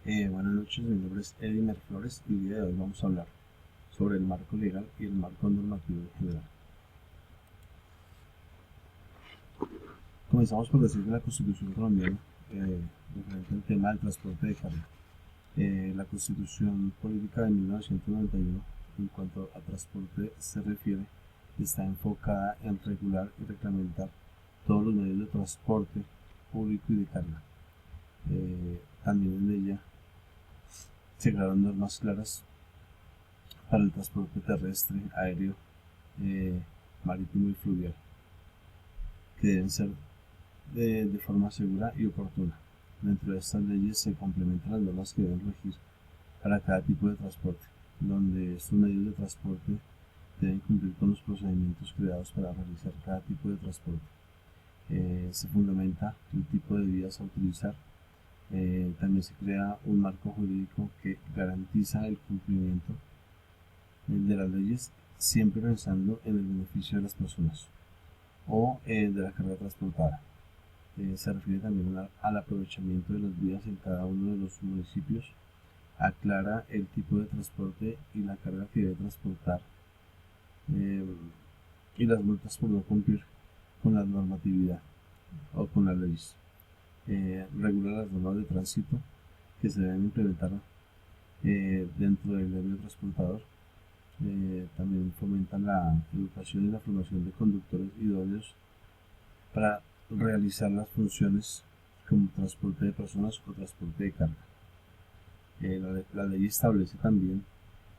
Buenas noches, mi nombre es Edimer Flores y el día de hoy vamos a hablar sobre el marco legal y el marco normativo en general. Comenzamos por decir que la Constitución colombiana, referente al tema del transporte de carga, la Constitución Política de 1991, en cuanto a transporte se refiere, está enfocada en regular y reglamentar todos los medios de transporte público y de carga. También en ella se crearon normas claras para el transporte terrestre, aéreo, marítimo y fluvial, que deben ser de forma segura y oportuna. Dentro de estas leyes se complementan las normas que deben regir para cada tipo de transporte, donde estos medios de transporte deben cumplir con los procedimientos creados para realizar cada tipo de transporte. Se fundamenta el tipo de vías a utilizar. También se crea un marco jurídico que garantiza el cumplimiento de las leyes, siempre pensando en el beneficio de las personas o de la carga transportada. Se refiere también al aprovechamiento de las vías en cada uno de los municipios, aclara el tipo de transporte y la carga que debe transportar, y las multas por no cumplir con la normatividad o con las leyes. Regula las normas de tránsito que se deben implementar dentro del gremio transportador. También fomentan la educación y la formación de conductores idóneos para realizar las funciones como transporte de personas o transporte de carga. La ley establece también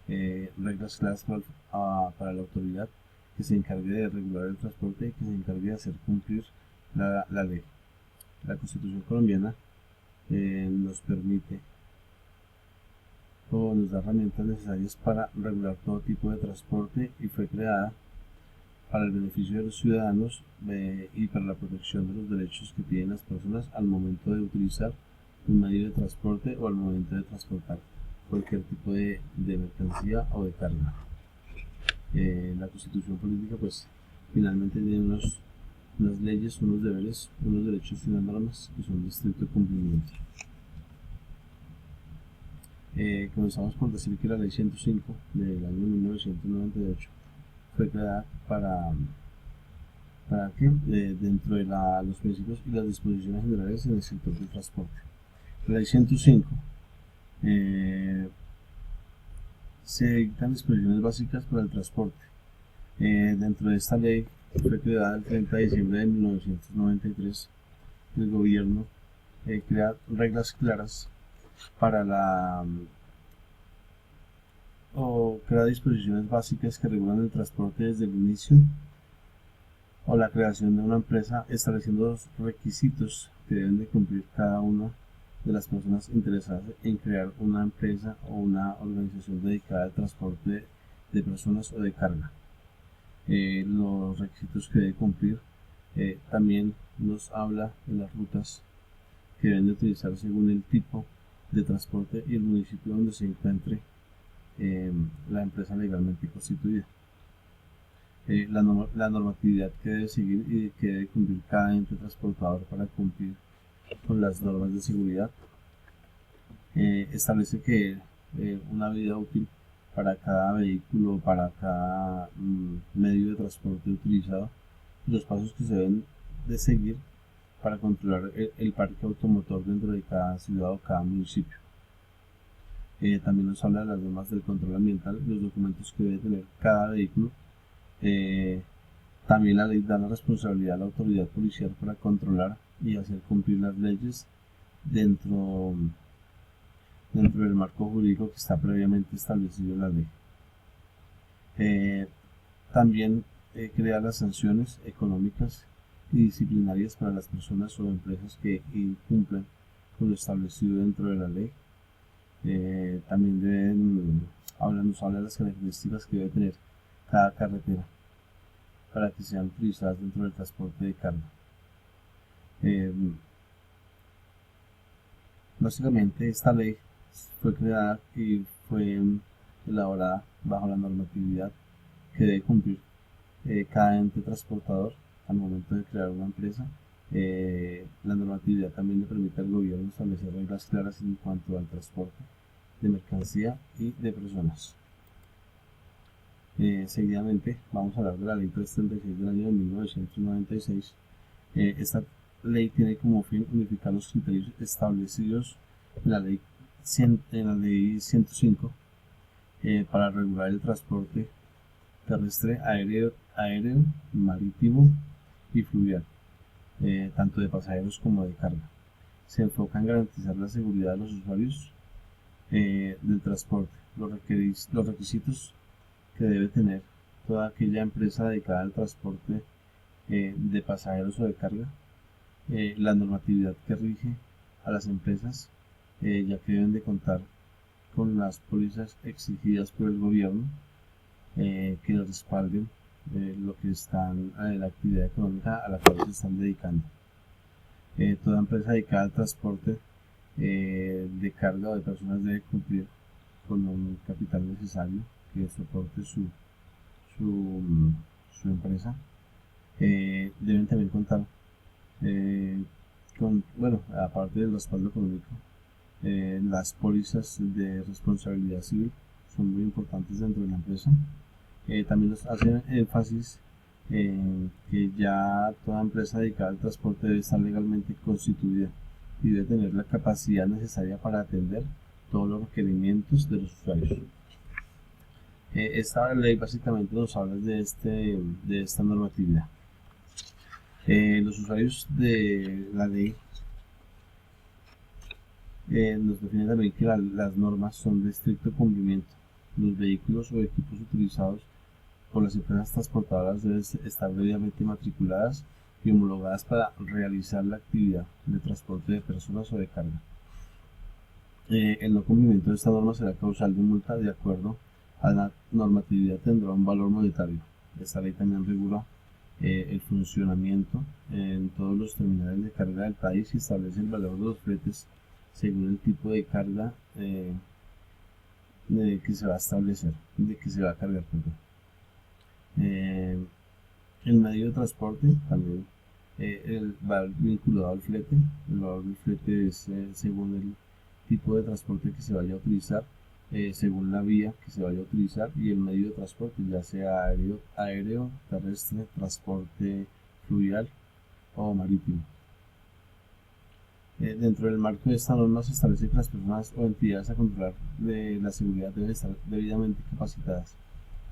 reglas claras para la autoridad que se encargue de regular el transporte y que se encargue de hacer cumplir la ley. La Constitución colombiana nos permite o nos da herramientas necesarias para regular todo tipo de transporte y fue creada para el beneficio de los ciudadanos y para la protección de los derechos que tienen las personas al momento de utilizar un medio de transporte o al momento de transportar cualquier tipo de mercancía o de carga. La Constitución política pues finalmente tiene unas leyes, unos deberes, unos derechos y unas normas que son de estricto cumplimiento. Comenzamos por decir que la ley 105 del año 1998 fue creada para que dentro de los principios y las disposiciones generales en el sector del transporte. La ley 105 se dictan disposiciones básicas para el transporte. Dentro de esta ley fue creada el 30 de diciembre de 1993. El gobierno crea reglas claras para o crea disposiciones básicas que regulan el transporte desde el inicio o la creación de una empresa, estableciendo los requisitos que deben de cumplir cada una de las personas interesadas en crear una empresa o una organización dedicada al transporte de personas o de carga. Los requisitos que debe cumplir, también nos habla de las rutas que deben de utilizar según el tipo de transporte y el municipio donde se encuentre la empresa legalmente constituida. La normatividad que debe seguir y que debe cumplir cada ente transportador para cumplir con las normas de seguridad. Establece que una vida útil para cada vehículo, para cada medio de transporte utilizado, los pasos que se deben de seguir para controlar el parque automotor dentro de cada ciudad o cada municipio. También nos habla de las normas del control ambiental, los documentos que debe tener cada vehículo. También la ley da la responsabilidad a la autoridad policial para controlar y hacer cumplir las leyes dentro del marco jurídico que está previamente establecido en la ley. También crea las sanciones económicas y disciplinarias para las personas o empresas que incumplen con lo establecido dentro de la ley. También nos habla de las características que debe tener cada carretera para que sean utilizadas dentro del transporte de carga. Básicamente esta ley fue creada y fue elaborada bajo la normatividad que debe cumplir cada ente transportador al momento de crear una empresa La normatividad también le permite al gobierno establecer reglas claras en cuanto al transporte de mercancía y de personas. Seguidamente vamos a hablar de la ley 336 del año de 1996. Esta ley tiene como fin unificar los criterios establecidos en la ley 105 para regular el transporte terrestre, aéreo, marítimo y fluvial, tanto de pasajeros como de carga. Se enfoca en garantizar la seguridad de los usuarios del transporte, los requisitos que debe tener toda aquella empresa dedicada al transporte de pasajeros o de carga, la normatividad que rige a las empresas, ya que deben de contar con las pólizas exigidas por el gobierno que respalden lo que están la actividad económica a la cual se están dedicando. Toda empresa dedicada al transporte de carga o de personas debe cumplir con un capital necesario que soporte su empresa. Deben también contar con, bueno, aparte del respaldo económico, las pólizas de responsabilidad civil son muy importantes dentro de la empresa. También nos hace énfasis en que ya toda empresa dedicada al transporte debe estar legalmente constituida y debe tener la capacidad necesaria para atender todos los requerimientos de los usuarios. Esta ley básicamente nos habla de esta normatividad. Los usuarios de la ley nos definen también que las normas son de estricto cumplimiento. Los vehículos o equipos utilizados por las empresas transportadoras deben estar debidamente matriculadas y homologadas para realizar la actividad de transporte de personas o de carga. El no cumplimiento de esta norma será causal de multa. De acuerdo a la normatividad tendrá un valor monetario. Esta ley también regula el funcionamiento en todos los terminales de carga del país y establece el valor de los fletes según el tipo de carga que se va a establecer, de que se va a cargar. El medio de transporte también va vinculado al flete. El valor del flete es según el tipo de transporte que se vaya a utilizar, según la vía que se vaya a utilizar y el medio de transporte, ya sea aéreo, terrestre, transporte fluvial o marítimo. Dentro del marco de esta norma se establece que las personas o entidades a controlar de la seguridad deben estar debidamente capacitadas.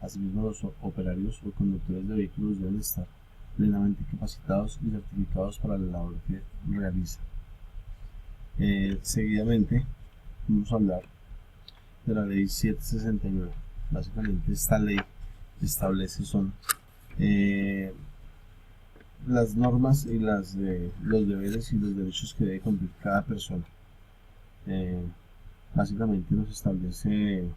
Asimismo, los operarios o conductores de vehículos deben estar plenamente capacitados y certificados para la labor que realizan. Seguidamente vamos a hablar de la ley 769. Básicamente esta ley establece las normas y los deberes y los derechos que debe cumplir cada persona. Básicamente nos establece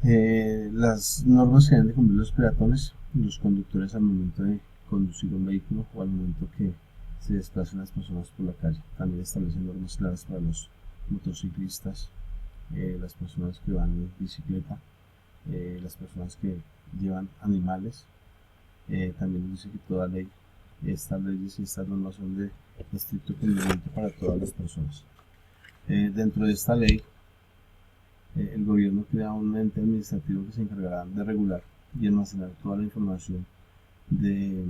las normas que deben de cumplir los peatones y los conductores al momento de conducir un vehículo o al momento que se desplacen las personas por la calle. También establece normas claras para los motociclistas, las personas que van en bicicleta, las personas que llevan animales. También dice que toda ley, estas leyes y estas normas son de estricto cumplimiento para todas las personas. Dentro de esta ley, el gobierno crea un ente administrativo que se encargará de regular y almacenar toda la información de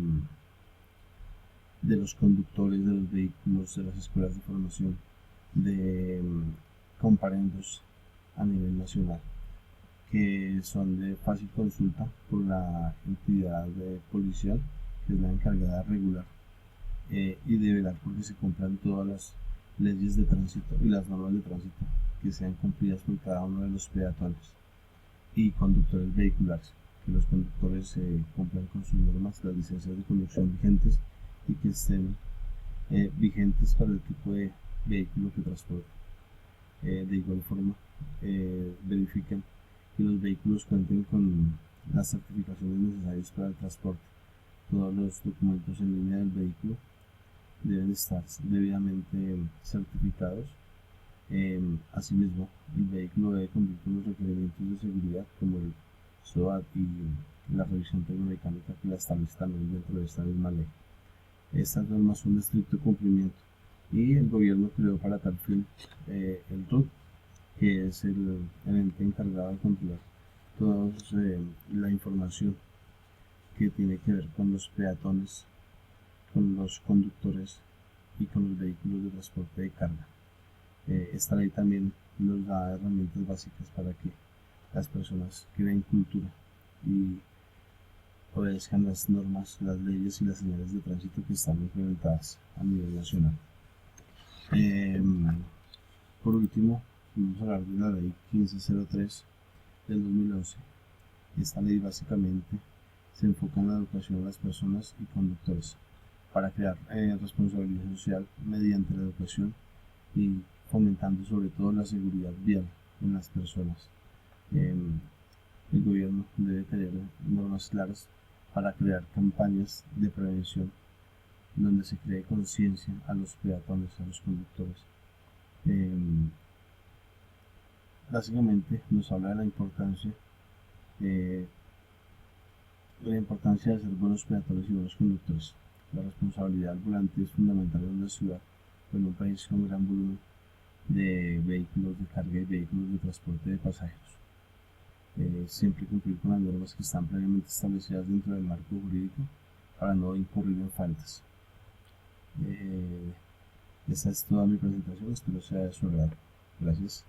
los conductores de los vehículos, de las escuelas de formación, de comparendos a nivel nacional, que son de fácil consulta por la entidad policial, que es la encargada de regular y de velar porque se cumplan todas las leyes de tránsito y las normas de tránsito que sean cumplidas por cada uno de los peatones y conductores vehiculares, que los conductores cumplan con sus normas, las licencias de conducción vigentes y que estén vigentes para el tipo de vehículo que transporten. De igual forma, verifiquen que los vehículos cuenten con las certificaciones necesarias para el transporte. Todos los documentos en línea del vehículo deben estar debidamente certificados. Asimismo, el vehículo debe cumplir con los requerimientos de seguridad como el SOAT y la revisión tecnomecánica que la establece también dentro de esta misma ley. Estas normas son de estricto cumplimiento y el gobierno creó para tal fin el RUT, que es el ente encargado de controlar toda la información que tiene que ver con los peatones, con los conductores y con los vehículos de transporte de carga. Esta ley también nos da herramientas básicas para que las personas creen cultura y obedezcan las normas, las leyes y las señales de tránsito que están implementadas a nivel nacional. Por último, vamos a hablar de la ley 1503 del 2011. Esta ley básicamente se enfoca en la educación de las personas y conductores para crear responsabilidad social mediante la educación y fomentando sobre todo la seguridad vial en las personas. El gobierno debe tener normas claras para crear campañas de prevención donde se cree conciencia a los peatones, a los conductores. Básicamente nos habla de la importancia de ser buenos peatones y buenos conductores. La responsabilidad al volante es fundamental en una ciudad o en un país con gran volumen de vehículos de carga y vehículos de transporte de pasajeros. Siempre cumplir con las normas que están previamente establecidas dentro del marco jurídico para no incurrir en faltas. Esta es toda mi presentación, espero sea de su agrado. Gracias.